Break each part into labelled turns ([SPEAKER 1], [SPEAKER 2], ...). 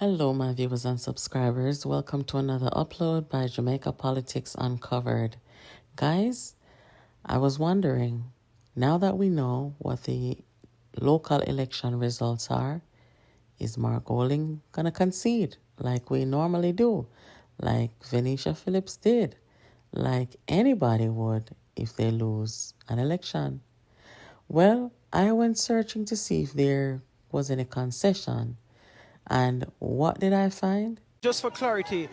[SPEAKER 1] Hello, my viewers and subscribers. Welcome to another upload by Jamaica Politics Uncovered. Guys, I was wondering, now that we know what the local election results are, is Mark Golding going to concede like we normally do, like Venetia Phillips did, like anybody would if they lose an election? Well, I went searching to see if there was any concession. And what did I find?
[SPEAKER 2] Just for clarity,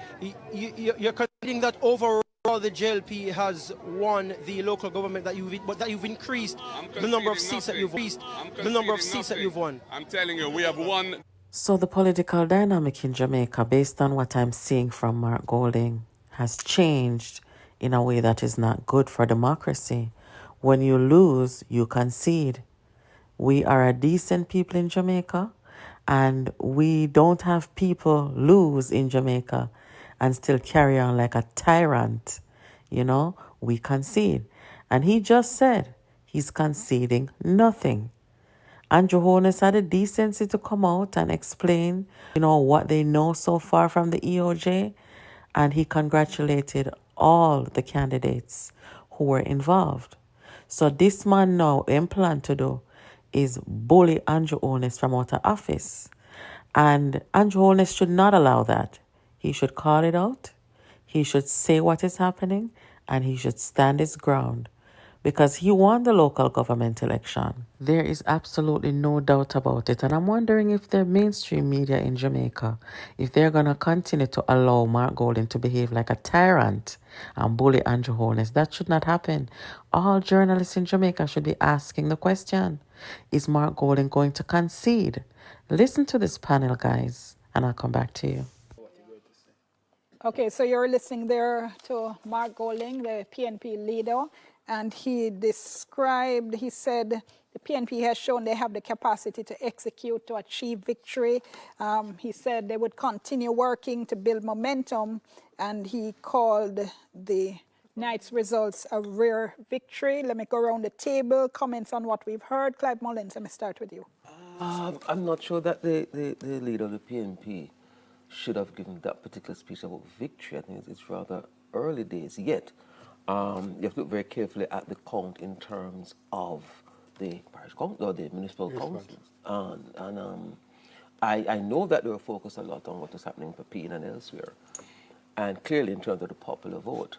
[SPEAKER 2] you're conceding that overall the JLP has won the local government that you've increased the number of seats that you've won.
[SPEAKER 3] I'm telling you, we have won.
[SPEAKER 1] So the political dynamic in Jamaica, based on what I'm seeing from Mark Golding, has changed in a way that is not good for democracy. When you lose, you concede. We are a decent people in Jamaica, and we don't have people lose in Jamaica and still carry on like a tyrant. You know, we concede. And he just said he's conceding nothing. Andrew Holness had the decency to come out and explain, what they know so far from the EOJ. And he congratulated all the candidates who were involved. So this man now, plan to do is bully Andrew Holness from out of office. And Andrew Holness should not allow that. He should call it out. He should say what is happening, and he should stand his ground, because he won the local government election. There is absolutely no doubt about it. And I'm wondering if the mainstream media in Jamaica, if they're going to continue to allow Mark Golding to behave like a tyrant and bully Andrew Holness. That should not happen. All journalists in Jamaica should be asking the question, is Mark Golding going to concede? Listen to this panel, guys, and I'll come back to you.
[SPEAKER 4] Okay, so you're listening there to Mark Golding, the PNP leader. And he said the PNP has shown they have the capacity to execute, to achieve victory. He said they would continue working to build momentum, and he called the night's results a rare victory. Let me go around the table, comments on what we've heard. Clive Mullins, let me start with you.
[SPEAKER 5] I'm not sure that the leader of the PNP should have given that particular speech about victory. I think it's rather early days yet. You have to look very carefully at the count in terms of the parish council or the municipal councils. I know that they were focused a lot on what was happening for Peen and elsewhere, and clearly in terms of the popular vote.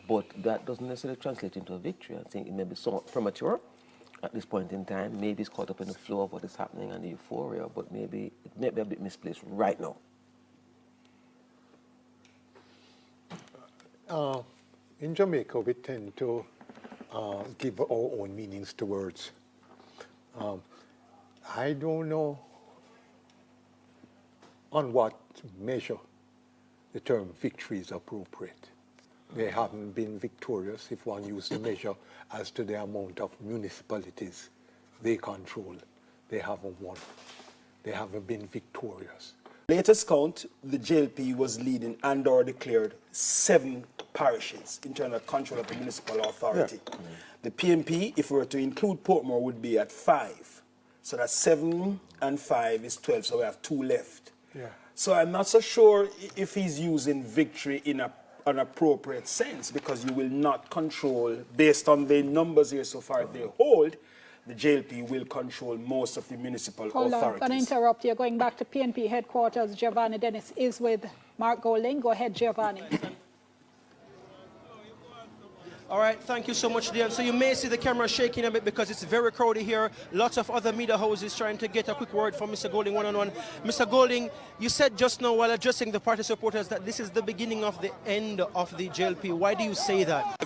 [SPEAKER 5] But that doesn't necessarily translate into a victory. I think it may be somewhat premature at this point in time. Maybe it's caught up in the flow of what is happening and the euphoria, but maybe it may be a bit misplaced right now.
[SPEAKER 6] In Jamaica, we tend to give our own meanings to words. I don't know on what measure the term victory is appropriate. They haven't been victorious if one uses the measure as to the amount of municipalities they control. They haven't won. They haven't been victorious.
[SPEAKER 7] Latest count, the JLP was leading and/or declared 7 parishes in terms of control of the municipal authority. Yeah. The PNP, if we were to include Portmore, would be at 5. So that's 7 and 5 is 12, so we have 2 left.
[SPEAKER 6] Yeah.
[SPEAKER 7] So I'm not so sure if he's using victory in an appropriate sense, because you will not control, based on the numbers here so far, if they hold, the JLP will control most of the municipal authorities.
[SPEAKER 4] Hold on, I'm going to interrupt you. Going back to PNP headquarters, Giovanni Dennis is with Mark Golding. Go ahead, Giovanni.
[SPEAKER 2] All right, thank you so much, Dion. So you may see the camera shaking a bit because it's very crowded here. Lots of other media houses trying to get a quick word from Mr. Golding one-on-one. Mr. Golding, you said just now while addressing the party supporters that this is the beginning of the end of the JLP. Why do you say that?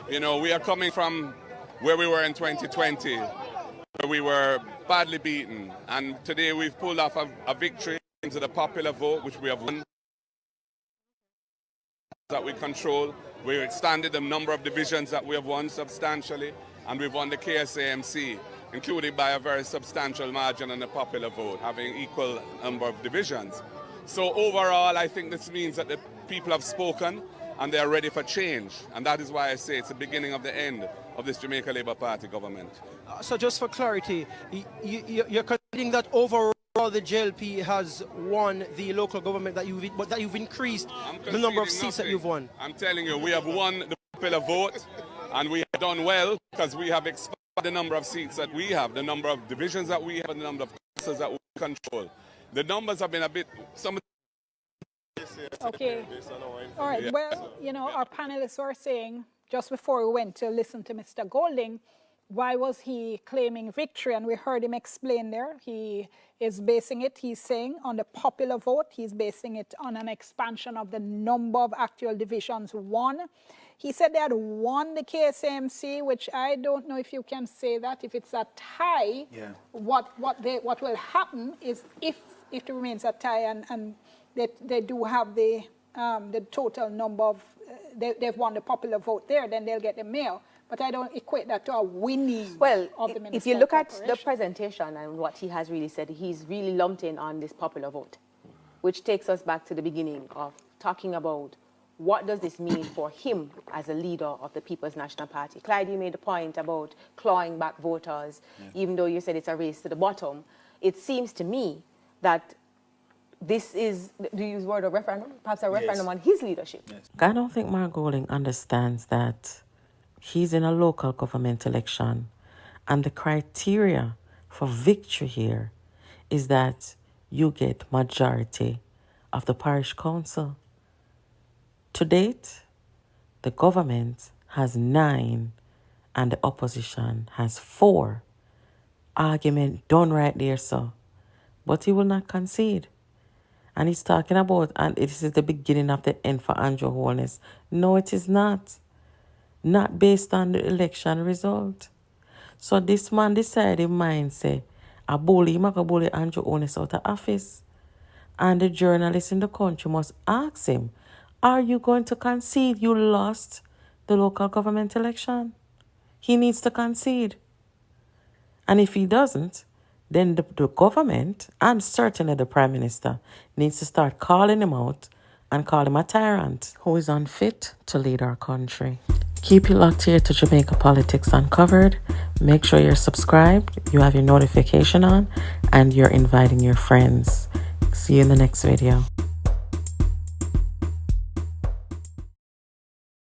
[SPEAKER 3] You know, we are coming from where we were in 2020, where we were badly beaten. And today we've pulled off a victory into the popular vote, which we have won, that we control. We've expanded the number of divisions that we have won substantially, and we've won the KSAMC, including by a very substantial margin on the popular vote, having equal number of divisions. So overall, I think this means that the people have spoken and they are ready for change. And that is why I say it's the beginning of the end of this Jamaica Labour Party government.
[SPEAKER 2] So just for clarity, you're conceding that overall the JLP has won the local government, that you've increased the number of seats that you've won.
[SPEAKER 3] I'm telling you, we have won the popular vote, and we have done well because we have expanded the number of seats that we have, the number of divisions that we have, and the number of councils that we control. The numbers have been a bit...
[SPEAKER 4] Okay. All right. Well, you know, our panelists were saying, just before we went to listen to Mr. Golding, why was he claiming victory? And we heard him explain there. He is basing it, he's saying, on the popular vote. He's basing it on an expansion of the number of actual divisions won. He said they had won the KSAMC, which I don't know if you can say that. If it's a tie, what will happen is if it remains a tie and they do have the total number of, they've won the popular vote there, then they'll get the mayor. But I don't equate that to a winning of the
[SPEAKER 8] if you look at the presentation and what he has really said, he's really lumped in on this popular vote, which takes us back to the beginning of talking about what does this mean for him as a leader of the People's National Party. Clyde, you made a point about clawing back voters, even though you said it's a race to the bottom. It seems to me that this is, do you use the word of referendum? Perhaps a referendum on his leadership.
[SPEAKER 1] I don't think Mark Golding understands that he's in a local government election, and the criteria for victory here is that you get majority of the parish council. To date, the government has 9 and the opposition has 4. Argument done right there, sir. But he will not concede. And he's talking about, and this is the beginning of the end for Andrew Holness. No, it is not. Not based on the election result. So this man decided in mind, say, a bully Andrew Holness out of office. And the journalists in the country must ask him, are you going to concede you lost the local government election? He needs to concede. And if he doesn't, then the government, and certainly the Prime Minister, needs to start calling him out and call him a tyrant who is unfit to lead our country. Keep it locked here to Jamaica Politics Uncovered. Make sure you're subscribed, you have your notification on, and you're inviting your friends. See you in the next video.